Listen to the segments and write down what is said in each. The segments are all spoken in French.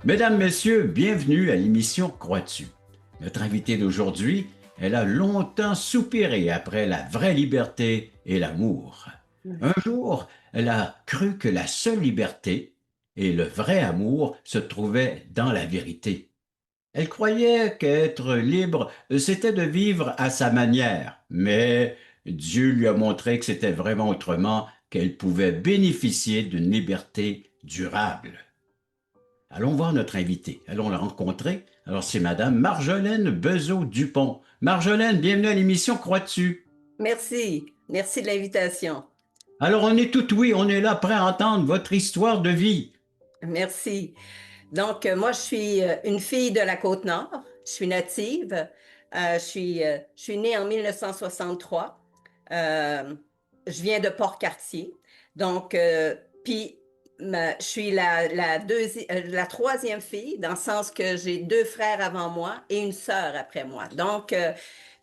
Mesdames, Messieurs, bienvenue à l'émission Crois-tu? Notre invitée d'aujourd'hui, elle a longtemps soupiré après la vraie liberté et l'amour. Un jour, elle a cru que la seule liberté et le vrai amour se trouvaient dans la vérité. Elle croyait qu'être libre, c'était de vivre à sa manière, mais Dieu lui a montré que c'était vraiment autrement, qu'elle pouvait bénéficier d'une liberté durable. Allons voir notre invitée. Allons la rencontrer. Alors, c'est Madame Marjolaine Bezeau-Dupont. Marjolaine, bienvenue à l'émission Crois-tu? Merci. Merci de l'invitation. Alors, on est tout oui, on est là prêt à entendre votre histoire de vie. Merci. Donc, moi, je suis une fille de la Côte-Nord. Je suis native. Je suis née en 1963. Euh, je viens de Port-Cartier. Donc, puis, je suis la troisième fille, dans le sens que j'ai deux frères avant moi et une sœur après moi. Donc,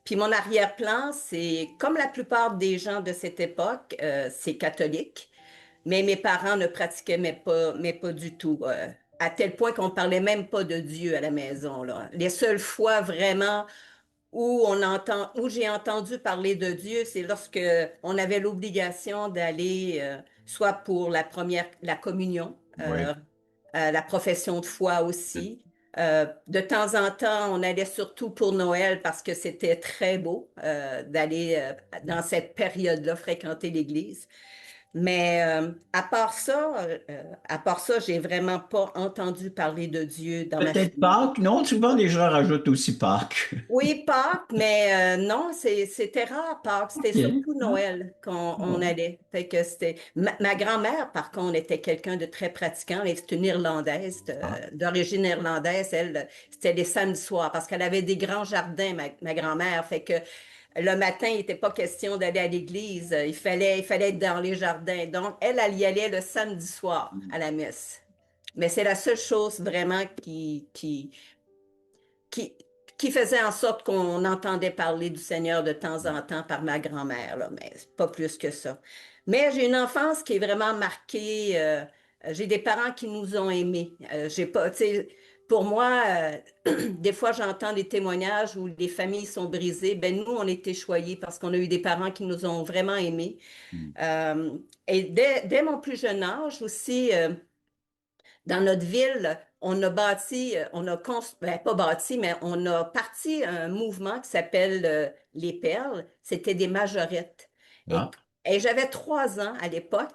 puis mon arrière-plan, c'est comme la plupart des gens de cette époque, c'est catholique. Mais mes parents ne pratiquaient mais pas du tout. À tel point qu'on ne parlait même pas de Dieu à la maison, là. Les seules fois vraiment où j'ai entendu parler de Dieu, c'est lorsque on avait l'obligation d'aller soit pour la communion, Oui. la profession de foi aussi. De temps en temps, on allait surtout pour Noël parce que c'était très beau d'aller dans cette période-là fréquenter l'église. Mais à part ça, j'ai vraiment pas entendu parler de Dieu dans ma Peut-être famille. Pâques? Non, souvent les gens rajoutent aussi Pâques. Oui, Pâques, mais non, c'était rare Pâques. C'était OK. surtout Ah, Noël qu'on on bon. allait. Fait que c'était ma grand-mère, par contre, était quelqu'un de très pratiquant. Elle était une Irlandaise, Ah, d'origine irlandaise. Elle, c'était les samedis soirs parce qu'elle avait des grands jardins, ma grand-mère. Fait que le matin, il n'était pas question d'aller à l'église. Il fallait être dans les jardins. Donc, elle y allait le samedi soir à la messe. Mais c'est la seule chose vraiment qui, qui faisait en sorte qu'on entendait parler du Seigneur de temps en temps par ma grand-mère, là, mais pas plus que ça. Mais j'ai une enfance qui est vraiment marquée. J'ai des parents qui nous ont aimés. J'ai pas, tu sais, pour moi, des fois, j'entends des témoignages où les familles sont brisées. Ben, nous, on était choyés parce qu'on a eu des parents qui nous ont vraiment aimés. hmm. Euh, et dès mon plus jeune âge aussi, dans notre ville, on a bâti, ben, pas bâti, mais on a parti un mouvement qui s'appelle les Perles. C'était des majorettes. Et, Ah, et j'avais 3 ans à l'époque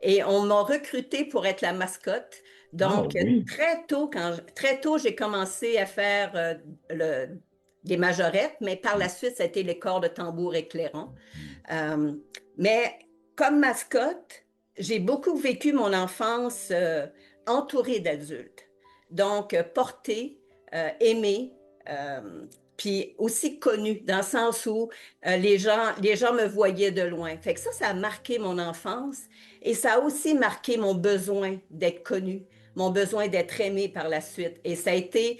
et on m'a recruté pour être la mascotte. ah Donc, oui. très tôt, j'ai commencé à faire des majorettes, mais par la suite, ça a été les corps de tambour et clairon. Euh, mais comme mascotte, j'ai beaucoup vécu mon enfance entourée d'adultes. Donc, portée, aimée, euh, puis aussi connue, dans le sens où les gens me voyaient de loin. Fait que ça a marqué mon enfance et ça a aussi marqué mon besoin d'être connue, mon besoin d'être aimée par la suite. Et ça a été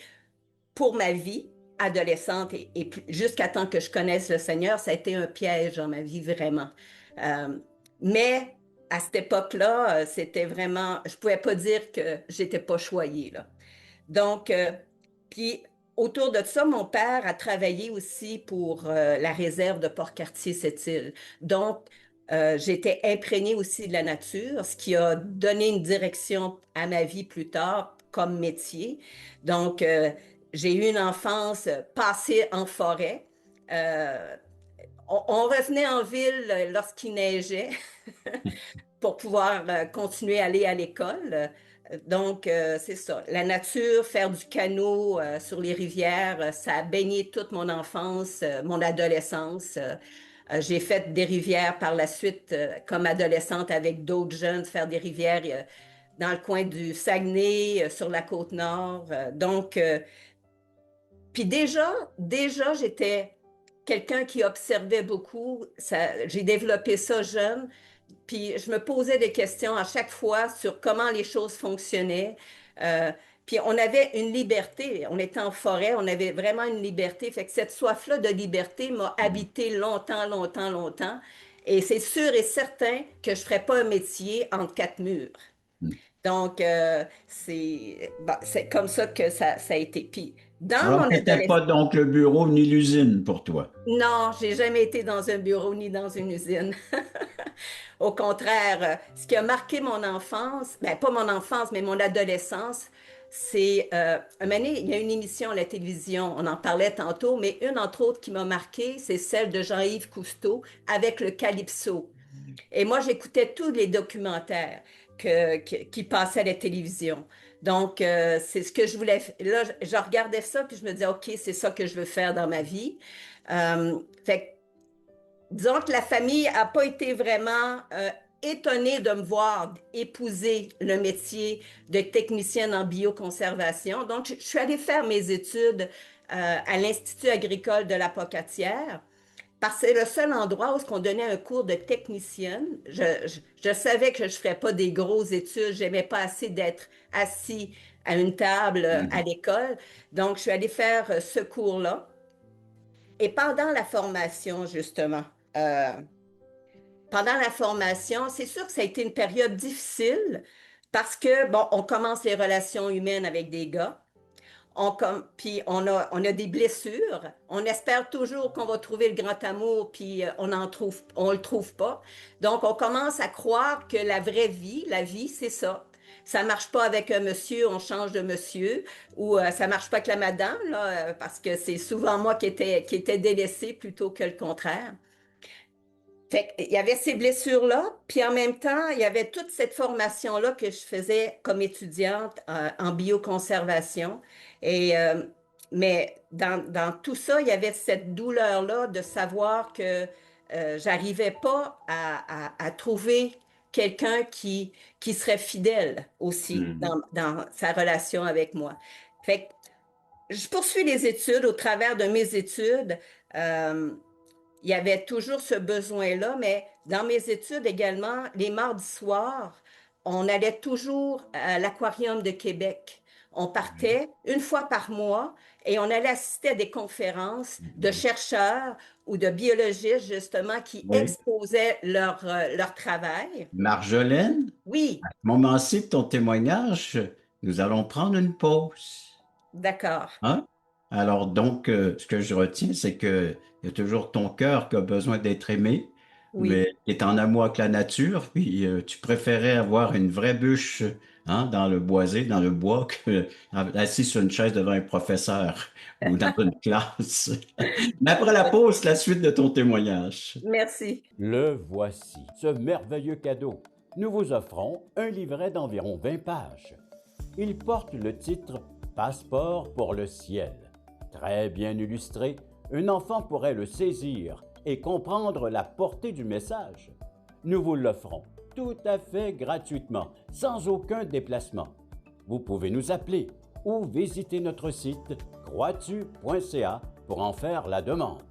pour ma vie adolescente et jusqu'à temps que je connaisse le Seigneur, ça a été un piège dans ma vie vraiment. Euh, mais à cette époque-là, c'était vraiment, je pouvais pas dire que j'étais pas choyée là. Donc, puis autour de ça, mon père a travaillé aussi pour la réserve de Port-Cartier-Sept-Îles. Donc, j'étais imprégnée aussi de la nature, ce qui a donné une direction à ma vie plus tard comme métier. Donc, j'ai eu une enfance passée en forêt. Euh, on revenait en ville lorsqu'il neigeait pour pouvoir continuer à aller à l'école. Donc, c'est ça. La nature, faire du canot sur les rivières, ça a baigné toute mon enfance, mon adolescence. J'ai fait des rivières par la suite comme adolescente avec d'autres jeunes, faire des rivières dans le coin du Saguenay, sur la côte nord. Puis déjà, j'étais quelqu'un qui observait beaucoup. J'ai développé ça jeune. Puis je me posais des questions à chaque fois sur comment les choses fonctionnaient. Euh, puis on avait une liberté. On était en forêt, on avait vraiment une liberté. Fait que cette soif-là de liberté m'a habité longtemps, longtemps, longtemps. Et c'est sûr et certain que je ne ferais pas un métier entre quatre murs. Donc, c'est comme ça que ça a été. Puis, dans Alors, mon c'était adolescence, pas donc le bureau ni l'usine pour toi. non, j'ai jamais été dans un bureau ni dans une usine. Au contraire, ce qui a marqué mon enfance, ben pas mon enfance, mais mon adolescence, c'est un moment donné, il y a une émission à la télévision, on en parlait tantôt, mais une entre autres qui m'a marqué, c'est celle de Jean-Yves Cousteau avec le Calypso. Et moi, j'écoutais tous les documentaires qui passaient à la télévision. Donc, c'est ce que je voulais. Là, je regardais ça, puis je me disais, OK, c'est ça que je veux faire dans ma vie. Fait que, disons que la famille n'a pas été vraiment étonnée de me voir épouser le métier de technicienne en bioconservation. Donc, je suis allée faire mes études à l'Institut agricole de la Pocatière. Parce que c'est le seul endroit où on donnait un cours de technicienne. Je savais que je ne ferais pas des grosses études. Je n'aimais pas assez d'être assis à une table à Mhm. l'école. Donc, je suis allée faire ce cours-là. Et pendant la formation, justement, euh, pendant la formation, c'est sûr que ça a été une période difficile parce que, bon, on commence les relations humaines avec des gars. Puis on a des blessures. On espère toujours qu'on va trouver le grand amour, puis on le trouve pas. Donc, on commence à croire que la vraie vie, la vie, c'est ça. Ça marche pas avec un monsieur, on change de monsieur, ou ça marche pas avec la madame, là, parce que c'est souvent moi qui était délaissée plutôt que le contraire. Fait il y avait ces blessures-là, puis en même temps, il y avait toute cette formation-là que je faisais comme étudiante en bioconservation. Et, mais dans tout ça, il y avait cette douleur-là de savoir que j'arrivais pas à trouver quelqu'un qui serait fidèle aussi Mhm. dans sa relation avec moi. Fait que je poursuis les études. Au travers de mes études, euh, il y avait toujours ce besoin-là, mais dans mes études également, les mardis soirs, on allait toujours à l'Aquarium de Québec. On partait une fois par mois et on allait assister à des conférences de Mhm. chercheurs ou de biologistes, justement, qui Oui. exposaient leur travail. Marjolaine, Oui, moment-ci de ton témoignage, nous allons prendre une pause. d'accord. Hein? Alors donc, ce que je retiens, c'est que il y a toujours ton cœur qui a besoin d'être aimé, Oui. mais qui est en amour avec la nature, puis tu préférais avoir une vraie bûche, hein, dans le boisé, dans le bois, que assis sur une chaise devant un professeur ou dans une classe. Mais après la pause, la suite de ton témoignage. Merci. Le voici, ce merveilleux cadeau. Nous vous offrons un livret d'environ 20 pages. Il porte le titre Passeport pour le ciel. Très bien illustré, un enfant pourrait le saisir et comprendre la portée du message. Nous vous l'offrons tout à fait gratuitement, sans aucun déplacement. Vous pouvez nous appeler ou visiter notre site croatu.ca pour en faire la demande.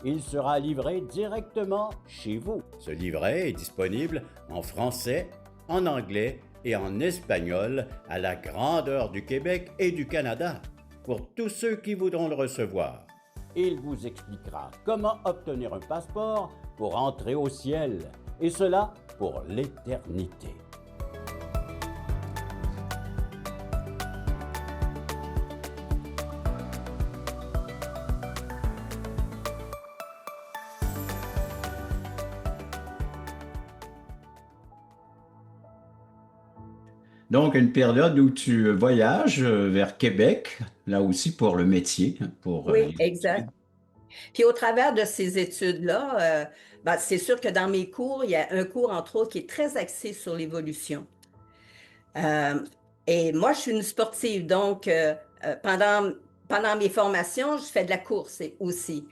Il sera livré directement chez vous. Ce livret est disponible en français, en anglais et en espagnol à la grandeur du Québec et du Canada pour tous ceux qui voudront le recevoir. Il vous expliquera comment obtenir un passeport pour entrer au ciel, et cela pour l'éternité. Donc, une période où tu voyages vers Québec, là aussi pour le métier, hein, pour Oui, les exact. études. Puis au travers de ces études-là, ben, c'est sûr que dans mes cours, il y a un cours, entre autres, qui est très axé sur l'évolution. Euh, Et moi, je suis une sportive, donc pendant mes formations, je fais de la course aussi.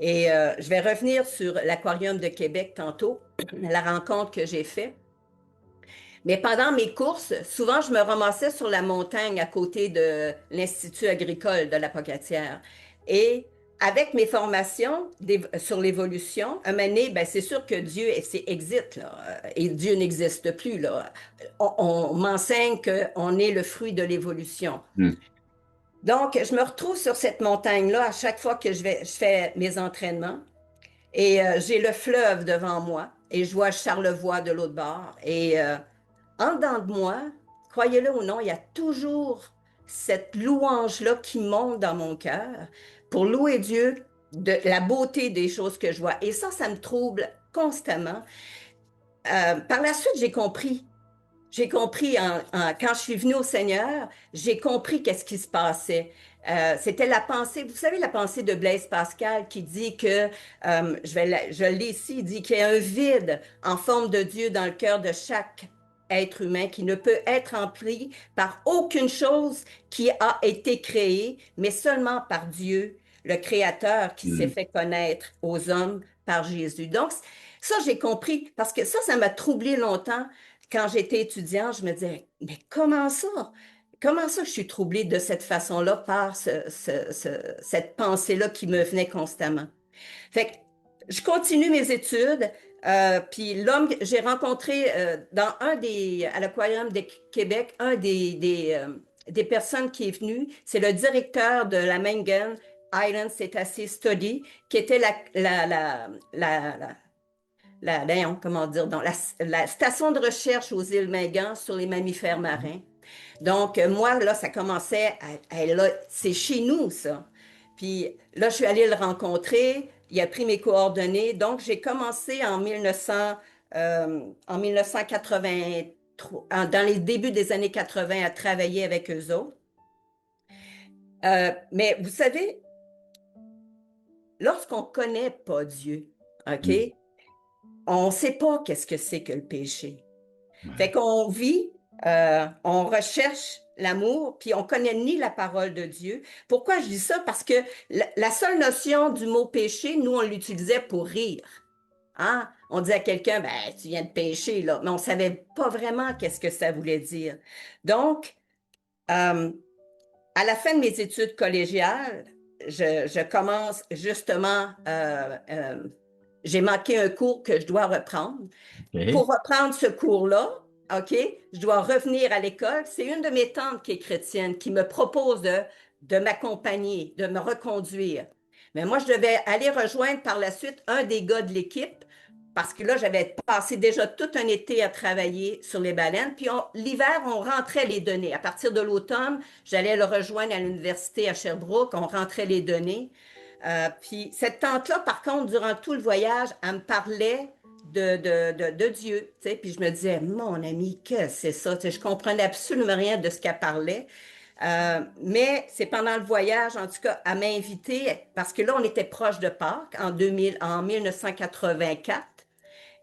Et je vais revenir sur l'Aquarium de Québec tantôt, la rencontre que j'ai faite. Mais pendant mes courses, souvent, je me ramassais sur la montagne à côté de l'Institut agricole de la Pocatière. Et avec mes formations sur l'évolution, un moment donné, ben, c'est sûr que Dieu existe, là, et Dieu n'existe plus, là. On m'enseigne qu'on est le fruit de l'évolution. Hmm. Donc, je me retrouve sur cette montagne-là à chaque fois que je fais mes entraînements. Et j'ai le fleuve devant moi et je vois Charlevoix de l'autre bord. Et en dedans de moi, croyez-le ou non, il y a toujours cette louange-là qui monte dans mon cœur pour louer Dieu de la beauté des choses que je vois. Et ça me trouble constamment. Par la suite, j'ai compris. J'ai compris, quand je suis venue au Seigneur, j'ai compris qu'est-ce qui se passait. C'était la pensée, vous savez, la pensée de Blaise Pascal qui dit que, je l'ai ici, il dit qu'il y a un vide en forme de Dieu dans le cœur de chaque être humain qui ne peut être rempli par aucune chose qui a été créée, mais seulement par Dieu, le Créateur qui s'est Hmm. fait connaître aux hommes par Jésus. Donc, ça, j'ai compris, parce que ça m'a troublé longtemps quand j'étais étudiante, je me disais, mais comment ça? Comment ça je suis troublée de cette façon-là par cette pensée-là qui me venait constamment? Fait que je continue mes études, puis l'homme, j'ai rencontré à l'Aquarium de Québec, des personnes qui est venu, c'est le directeur de la Mengen Island Cetacean Study, qui était la comment dire, dans la station de recherche aux îles Mingan sur les mammifères marins. Donc, moi, là, ça commençait là, c'est chez nous, ça. Puis là, je suis allée le rencontrer, il a pris mes coordonnées. Donc, j'ai commencé en 1983, dans les débuts des années 80, à travailler avec eux autres. Mais vous savez, lorsqu'on ne connaît pas Dieu, OK, Hmm. on ne sait pas qu'est-ce que c'est que le péché. Fait Ouais. qu'on vit, on recherche l'amour, puis on connaît ni la parole de Dieu. Pourquoi je dis ça? Parce que la seule notion du mot péché, nous, on l'utilisait pour rire. Hein? On disait à quelqu'un, ben, tu viens de pécher, là. Mais on ne savait pas vraiment qu'est-ce que ça voulait dire. Donc, euh, à la fin de mes études collégiales, je commence justement, j'ai manqué un cours que je dois reprendre. Pour OK. reprendre ce cours-là, OK, je dois revenir à l'école. C'est une de mes tantes qui est chrétienne qui me propose de m'accompagner, de me reconduire. Mais moi, je devais aller rejoindre par la suite un des gars de l'équipe parce que là, j'avais passé déjà tout un été à travailler sur les baleines. Puis l'hiver, on rentrait les données. À partir de l'automne, j'allais le rejoindre à l'université à Sherbrooke. On rentrait les données. Puis cette tante-là, par contre, durant tout le voyage, elle me parlait de Dieu. Tu sais, puis je me disais, mon ami, qu'est-ce que c'est ça? Tu sais, je comprenais absolument rien de ce qu'elle parlait. Mais c'est pendant le voyage, en tout cas, elle m'a invité, parce que là, on était proche de Pâques en 1984.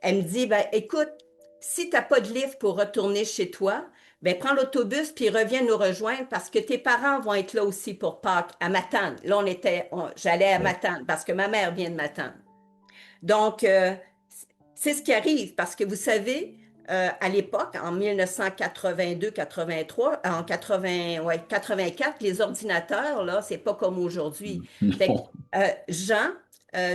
Elle me dit, ben, écoute, si tu n'as pas de livre pour retourner chez toi, ben, prends l'autobus puis reviens nous rejoindre parce que tes parents vont être là aussi pour Pâques à Matane. Là, j'allais à Ouais. Matane parce que ma mère vient de Matane. Donc, c'est ce qui arrive parce que vous savez, à l'époque, en 1982-83, en 80, ouais, 84, les ordinateurs, là, c'est pas comme aujourd'hui. Fait que, Non.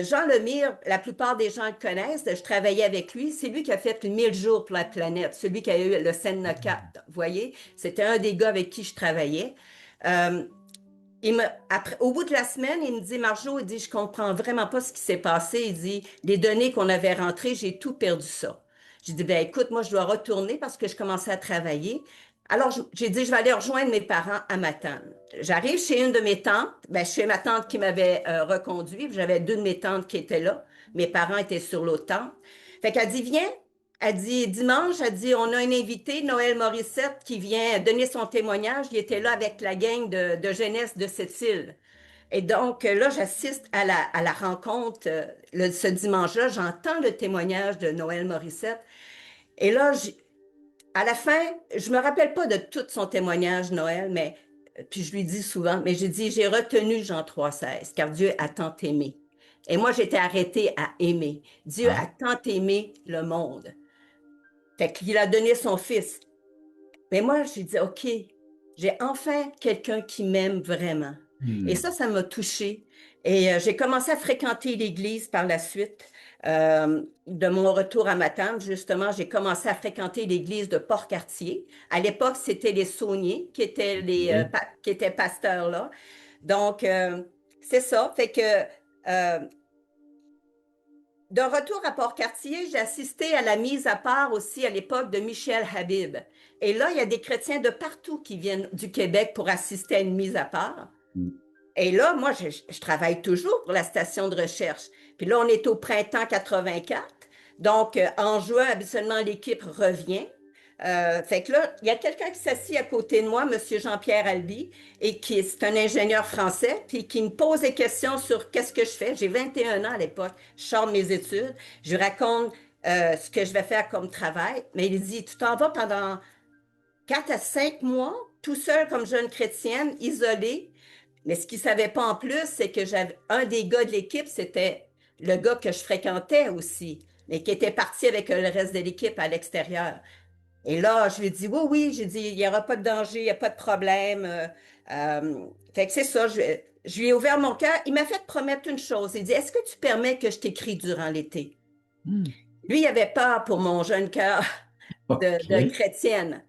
Jean Lemire, la plupart des gens le connaissent, je travaillais avec lui, c'est lui qui a fait le 1000 jours pour la planète, celui qui a eu le Senna 4, vous voyez? C'était un des gars avec qui je travaillais. Euh, au bout de la semaine, il me dit, Marjo, il dit, je comprends vraiment pas ce qui s'est passé. Il dit, les données qu'on avait rentrées, j'ai tout perdu ça. J'ai dit, ben écoute, moi, je dois retourner parce que je commençais à travailler. Alors, j'ai dit, je vais aller rejoindre mes parents à Matane. J'arrive chez une de mes tantes, ben, chez ma tante qui m'avait reconduit. J'avais deux de mes tantes qui étaient là. Mes parents étaient sur l'autre tante. Fait qu'elle dit, viens. Elle dit, dimanche, elle dit, on a un invité, Noël Morissette, qui vient donner son témoignage. Il était là avec la gang de jeunesse de cette île. Et donc, là, j'assiste à la rencontre ce dimanche-là. J'entends le témoignage de Noël Morissette. Et là, à la fin, je me rappelle pas de tout son témoignage, Noël, mais puis je lui dis souvent, mais j'ai dit, j'ai retenu Jean 3,16, car Dieu a tant aimé. Et moi, j'étais arrêtée à aimer. Dieu Ah, a tant aimé le monde. Fait qu'il a donné son fils. Mais moi, j'ai dit, OK, j'ai enfin quelqu'un qui m'aime vraiment. Et hmm, ça m'a touchée. Et j'ai commencé à fréquenter l'Église par la suite. De mon retour à Matane, justement, j'ai commencé à fréquenter l'Église de Port-Cartier. À l'époque, c'était les Sauniers qui étaient, ok. qui étaient pasteurs là. Donc, c'est ça. Fait que de retour à Port-Cartier, j'ai assisté à la mise à part aussi à l'époque de Michel Habib. Et là, il y a des chrétiens de partout qui viennent du Québec pour assister à une mise à part. Hmm. Et là, moi, je travaille toujours pour la station de recherche. Puis là, on est au printemps 84. Donc, en juin, habituellement, l'équipe revient. Fait que là, il y a quelqu'un qui s'assied à côté de moi, M. Jean-Pierre Albi, et qui est un ingénieur français, puis qui me pose des questions sur qu'est-ce que je fais. J'ai 21 ans à l'époque, je sors de mes études, je lui raconte ce que je vais faire comme travail, mais il dit, tu t'en vas pendant 4 à 5 mois, tout seul comme jeune chrétienne, isolée. Mais ce qu'il ne savait pas en plus, c'est que j'avais un des gars de l'équipe, c'était le gars que je fréquentais aussi, mais qui était parti avec le reste de l'équipe à l'extérieur. Et là, je lui ai dit, oui, oui, j'ai dit, il n'y aura pas de danger, il n'y a pas de problème. Fait que c'est ça, je lui ai ouvert mon cœur. Il m'a fait promettre une chose. Il dit, est-ce que tu permets que je t'écris durant l'été? Hmm. Lui, il avait peur pour mon jeune cœur de OK. chrétienne.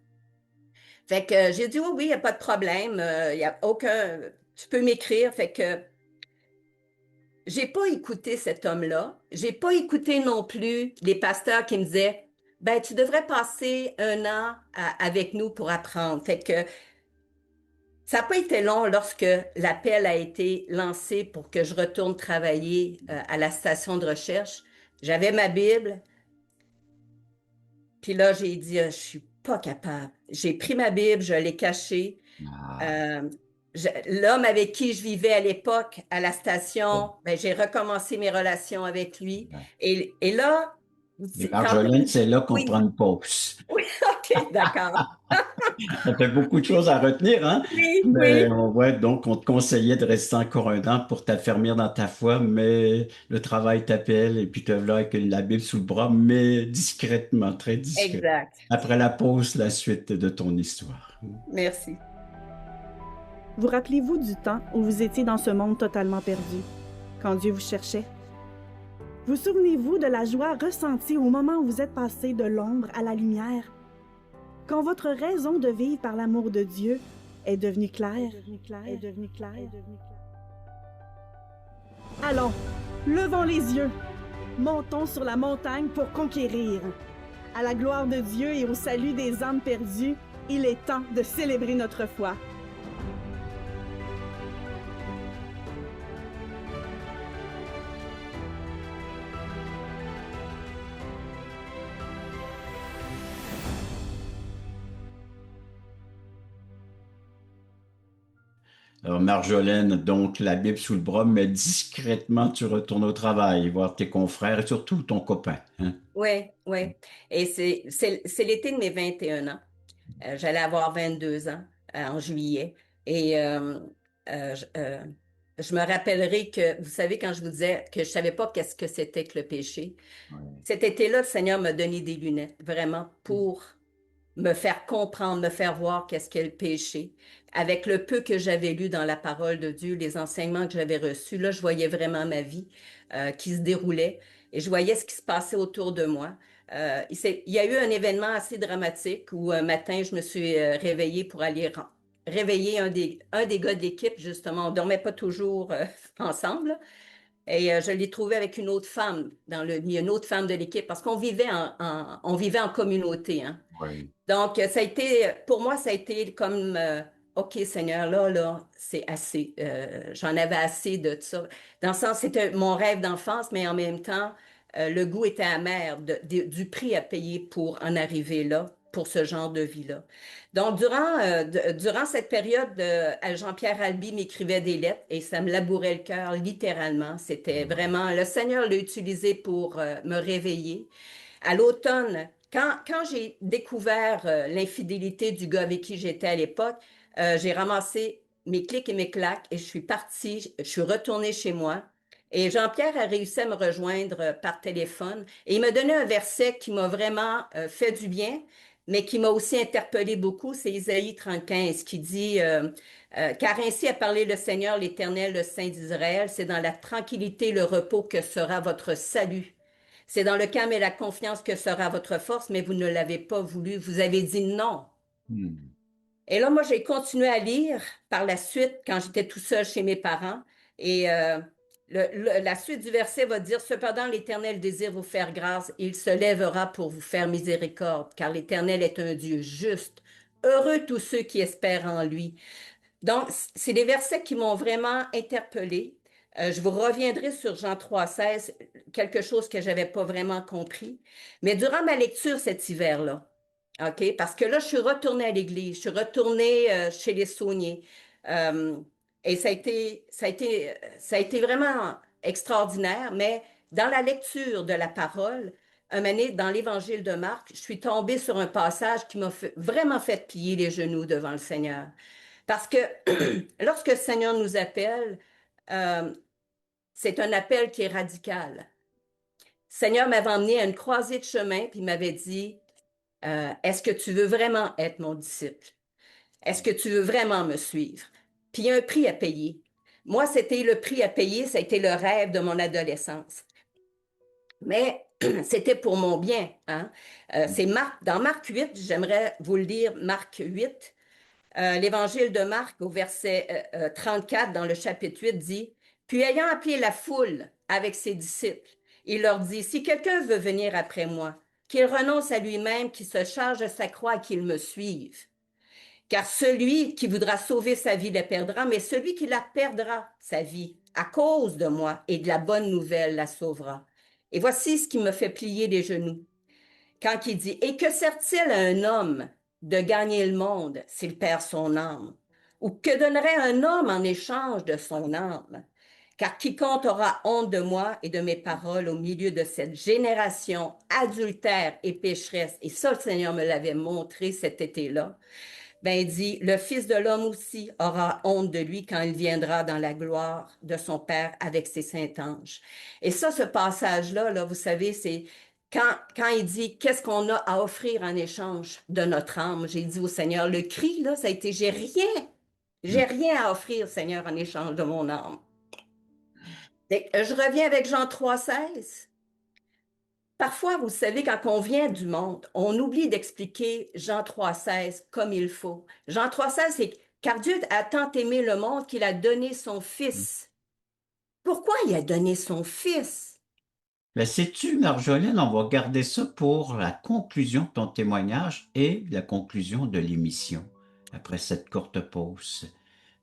Fait que j'ai dit, oui, oui, il n'y a pas de problème. Il n'y a aucun. Tu peux m'écrire. Fait que j'ai pas écouté cet homme-là. J'ai pas écouté non plus les pasteurs qui me disaient, ben, tu devrais passer un an avec nous pour apprendre. Fait que ça n'a pas été long lorsque l'appel a été lancé pour que je retourne travailler à la station de recherche. J'avais ma Bible, puis là, j'ai dit, je suis pas capable. J'ai pris ma Bible, je l'ai cachée. Ah, Euh, L'homme avec qui je vivais à l'époque à la station, ben, j'ai recommencé mes relations avec lui. ouais. Et là, Et quand... Marjolaine, c'est là qu'on prend Oui, une pause. oui, OK, d'accord. Ça fait beaucoup de choses à retenir, hein? Oui, Mais oui, ouais, donc on te conseillait de rester encore un an pour t'affermir dans ta foi, mais le travail t'appelle et puis te voilà avec la Bible sous le bras, mais discrètement, très discret. exact. Après la pause, la suite de ton histoire. Merci. Vous rappelez-vous du temps où vous étiez dans ce monde totalement perdu, quand Dieu vous cherchait? Vous souvenez-vous de la joie ressentie au moment où vous êtes passé de l'ombre à la lumière? Quand votre raison de vivre par l'amour de Dieu est devenue claire, Allons, levons les yeux, montons sur la montagne pour conquérir. À la gloire de Dieu et au salut des âmes perdues, il est temps de célébrer notre foi. Alors, Marjolaine, donc la Bible sous le bras, mais discrètement, tu retournes au travail, voir tes confrères et surtout ton copain, hein? Oui, oui. Et c'est l'été de mes 21 ans. J'allais avoir 22 ans en juillet. Et je me rappellerai que, vous savez, quand je vous disais que je ne savais pas qu'est-ce que c'était que le péché, Ouais. cet été-là, le Seigneur m'a donné des lunettes, vraiment, pour me faire comprendre, me faire voir qu'est-ce qu'est le péché. Avec le peu que j'avais lu dans la parole de Dieu, les enseignements que j'avais reçus, là, je voyais vraiment ma vie qui se déroulait et je voyais ce qui se passait autour de moi. Il y a eu un événement assez dramatique où un matin, je me suis réveillée pour aller réveiller un des gars de l'équipe, justement. On ne dormait pas toujours ensemble. Et je l'ai trouvé avec une autre femme il y a une autre femme de l'équipe parce qu'on vivait on vivait en communauté, hein. Ouais. Donc, ça a été, pour moi, ça a été comme, OK, Seigneur, là, c'est assez. J'en avais assez de ça. Dans le sens, c'était mon rêve d'enfance, mais en même temps, le goût était amer du prix à payer pour en arriver là, pour ce genre de vie-là. Donc, durant cette période, Jean-Pierre Albi m'écrivait des lettres et ça me labourait le cœur, littéralement. C'était vraiment, le Seigneur l'a utilisé pour me réveiller. À l'automne quand j'ai découvert l'infidélité du gars avec qui j'étais à l'époque, j'ai ramassé mes clics et mes claques et je suis partie, je suis retournée chez moi. Et Jean-Pierre a réussi à me rejoindre par téléphone et il m'a donné un verset qui m'a vraiment fait du bien, mais qui m'a aussi interpellé beaucoup. C'est Isaïe 35 qui dit car ainsi a parlé le Seigneur, l'Éternel, le Saint d'Israël, c'est dans la tranquillité, le repos que sera votre salut. C'est dans le calme et la confiance que sera votre force, mais vous ne l'avez pas voulu. Vous avez dit non. Hmm. Et là, moi, j'ai continué à lire par la suite quand j'étais tout seul chez mes parents. Et la suite du verset va dire, cependant, l'Éternel désire vous faire grâce et il se lèvera pour vous faire miséricorde, car l'Éternel est un Dieu juste. Heureux tous ceux qui espèrent en lui. Donc, c'est des versets qui m'ont vraiment interpellée. Je vous reviendrai sur Jean 3,16, quelque chose que je n'avais pas vraiment compris. Mais durant ma lecture cet hiver-là, OK, parce que là, je suis retournée à l'église, je suis retournée chez les Sauniers. Euh, et ça a été vraiment extraordinaire, mais dans la lecture de la parole, un moment donné, dans l'Évangile de Marc, je suis tombée sur un passage qui m'a vraiment fait plier les genoux devant le Seigneur. Parce que lorsque le Seigneur nous appelle, euh, c'est un appel qui est radical. Le Seigneur m'avait emmené à une croisée de chemin, puis il m'avait dit, est-ce que tu veux vraiment être mon disciple? Est-ce que tu veux vraiment me suivre? Puis il y a un prix à payer. Moi, c'était le prix à payer, ça a été le rêve de mon adolescence. Mais c'était pour mon bien. Hein? C'est dans Marc 8, j'aimerais vous le lire, Marc 8. L'Évangile de Marc au verset 34 dans le chapitre 8 dit, puis ayant appelé la foule avec ses disciples, il leur dit, si quelqu'un veut venir après moi, qu'il renonce à lui-même, qu'il se charge de sa croix et qu'il me suive. Car celui qui voudra sauver sa vie la perdra, mais celui qui la perdra, sa vie, à cause de moi et de la bonne nouvelle, la sauvera. Et voici ce qui me fait plier les genoux. Quand il dit, et que sert-il à un homme de gagner le monde s'il perd son âme? Ou que donnerait un homme en échange de son âme? Car quiconque aura honte de moi et de mes paroles au milieu de cette génération adultère et pécheresse, et ça, le Seigneur me l'avait montré cet été-là, ben, il dit, le Fils de l'homme aussi aura honte de lui quand il viendra dans la gloire de son Père avec ses saints anges. Et ça, ce passage-là, là, vous savez, c'est quand il dit, qu'est-ce qu'on a à offrir en échange de notre âme? J'ai dit au Seigneur, le cri, là, ça a été, j'ai rien à offrir, Seigneur, en échange de mon âme. Je reviens avec Jean 3,16. Parfois, vous savez, quand on vient du monde, on oublie d'expliquer Jean 3,16 comme il faut. Jean 3,16, c'est car Dieu a tant aimé le monde qu'il a donné son Fils. Pourquoi il a donné son Fils? Ben, sais-tu, Marjolaine, on va garder ça pour la conclusion de ton témoignage et la conclusion de l'émission, après cette courte pause.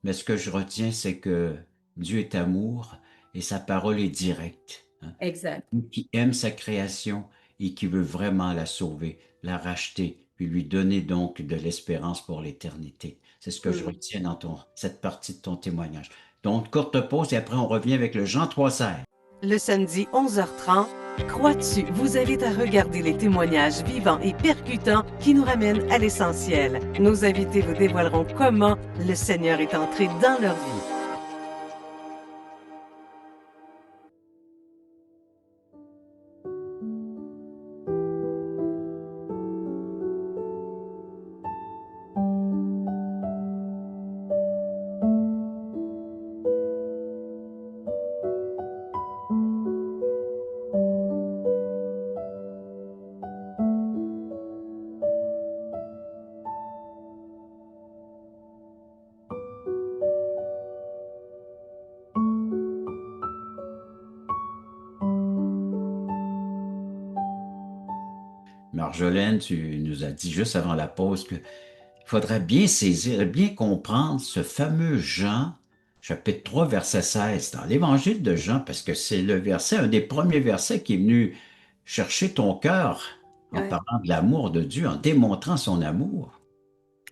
Mais ce que je retiens, c'est que Dieu est amour et sa parole est directe. Hein. Exact. Qui aime sa création et qui veut vraiment la sauver, la racheter, puis lui donner donc de l'espérance pour l'éternité. C'est ce que je retiens dans cette partie de ton témoignage. Donc, courte pause et après on revient avec le Jean 3,16. Le samedi 11h30, Crois-tu vous invite à regarder les témoignages vivants et percutants qui nous ramènent à l'essentiel. Nos invités vous dévoileront comment le Seigneur est entré dans leur vie. Marjolaine, tu nous as dit juste avant la pause qu'il faudrait bien saisir, bien comprendre ce fameux Jean, chapitre 3, verset 16, dans l'Évangile de Jean, parce que c'est le verset, un des premiers versets qui est venu chercher ton cœur en Ouais. parlant de l'amour de Dieu, en démontrant son amour.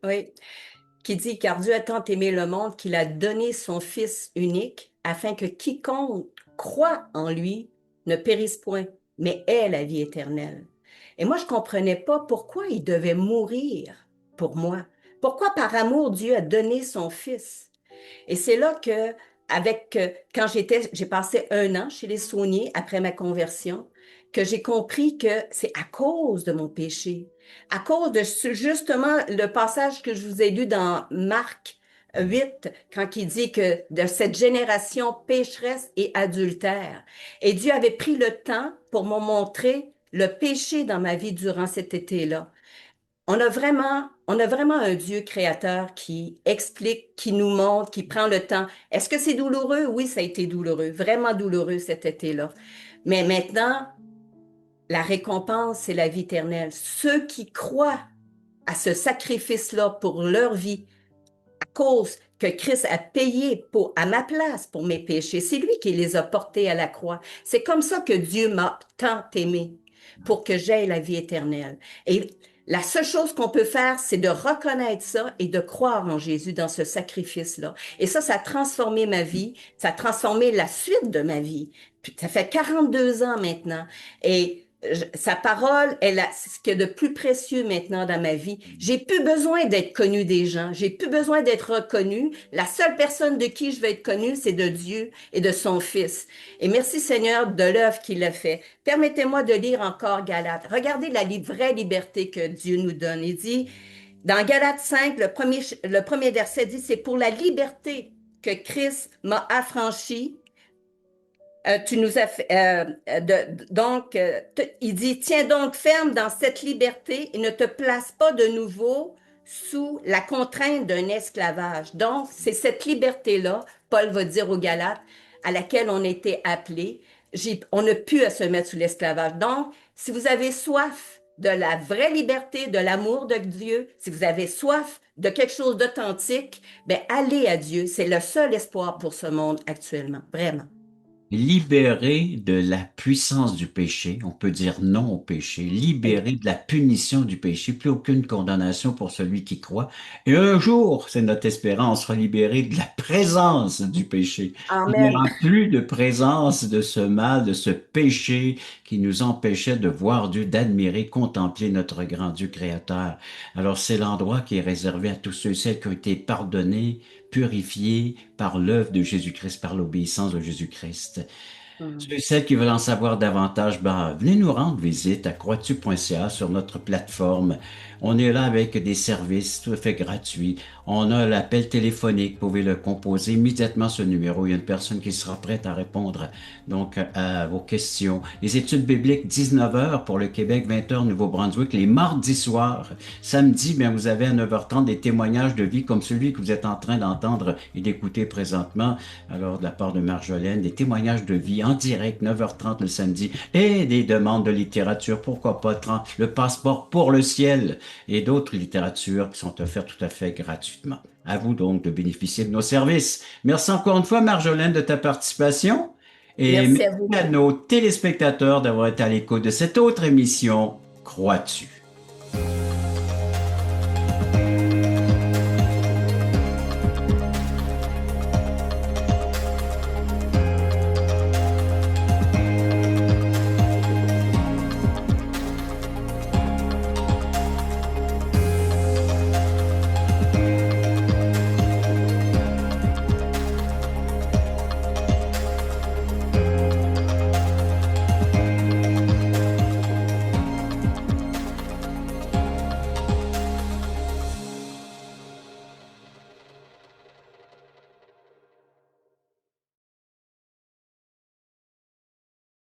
Oui, qui dit, car Dieu a tant aimé le monde qu'il a donné son Fils unique, afin que quiconque croit en lui ne périsse point, mais ait la vie éternelle. Et moi, je ne comprenais pas pourquoi il devait mourir pour moi. Pourquoi par amour Dieu a donné son Fils. Et c'est là que, quand j'ai passé 1 an chez les Sauniers après ma conversion, que j'ai compris que c'est à cause de mon péché, à cause de justement le passage que je vous ai lu dans Marc 8, quand il dit que de cette génération pécheresse et adultère. Et Dieu avait pris le temps pour me montrer le péché dans ma vie durant cet été-là. On a vraiment un Dieu créateur qui explique, qui nous montre, qui prend le temps. Est-ce que c'est douloureux? Oui, ça a été douloureux, vraiment douloureux cet été-là. Mais maintenant, la récompense, c'est la vie éternelle. Ceux qui croient à ce sacrifice-là pour leur vie, à cause que Christ a payé à ma place pour mes péchés, c'est lui qui les a portés à la croix. C'est comme ça que Dieu m'a tant aimé, pour que j'aie la vie éternelle. Et la seule chose qu'on peut faire, c'est de reconnaître ça et de croire en Jésus dans ce sacrifice-là. Et ça a transformé ma vie, ça a transformé la suite de ma vie. Puis, ça fait 42 ans maintenant. Et sa parole, c'est ce qu'il y a de plus précieux maintenant dans ma vie. J'ai plus besoin d'être connu des gens. J'ai plus besoin d'être reconnu. La seule personne de qui je vais être connue, c'est de Dieu et de son Fils. Et merci Seigneur de l'œuvre qu'il a fait. Permettez-moi de lire encore Galates. Regardez la vraie liberté que Dieu nous donne. Il dit, dans Galates 5, le premier verset dit, c'est pour la liberté que Christ m'a affranchi. Tu nous as fait, il dit, tiens donc ferme dans cette liberté et ne te place pas de nouveau sous la contrainte d'un esclavage. Donc, c'est cette liberté-là, Paul va dire aux Galates, à laquelle on a été appelés. On n'a plus à se mettre sous l'esclavage. Donc, si vous avez soif de la vraie liberté, de l'amour de Dieu, si vous avez soif de quelque chose d'authentique, ben allez à Dieu. C'est le seul espoir pour ce monde actuellement, vraiment. Libéré de la puissance du péché, on peut dire non au péché, libéré de la punition du péché, plus aucune condamnation pour celui qui croit. Et un jour, c'est notre espérance, sera libéré de la présence du péché. Il n'y Amen. aura plus de présence de ce mal, de ce péché qui nous empêchait de voir Dieu, d'admirer, contempler notre grand Dieu créateur. Alors c'est l'endroit qui est réservé à tous ceux et celles qui ont été pardonnés, purifiés par l'œuvre de Jésus-Christ, par l'obéissance de Jésus-Christ. Ceux et celles qui veulent en savoir davantage, venez nous rendre visite à croixtu.ca sur notre plateforme. On est là avec des services tout à fait gratuits. On a l'appel téléphonique. Vous pouvez le composer immédiatement ce numéro. Il y a une personne qui sera prête à répondre donc à vos questions. Les études bibliques, 19h pour le Québec, 20h Nouveau-Brunswick. Les mardis soirs, samedi, vous avez à 9h30 des témoignages de vie comme celui que vous êtes en train d'entendre et d'écouter présentement. Alors, de la part de Marjolaine, des témoignages de vie en direct, 9h30 le samedi, et des demandes de littérature, pourquoi pas, le passeport pour le ciel et d'autres littératures qui sont offertes tout à fait gratuitement. À vous donc de bénéficier de nos services. Merci encore une fois, Marjolaine, de ta participation. Et Merci à vous. merci à nos téléspectateurs d'avoir été à l'écoute de cette autre émission, Crois-tu?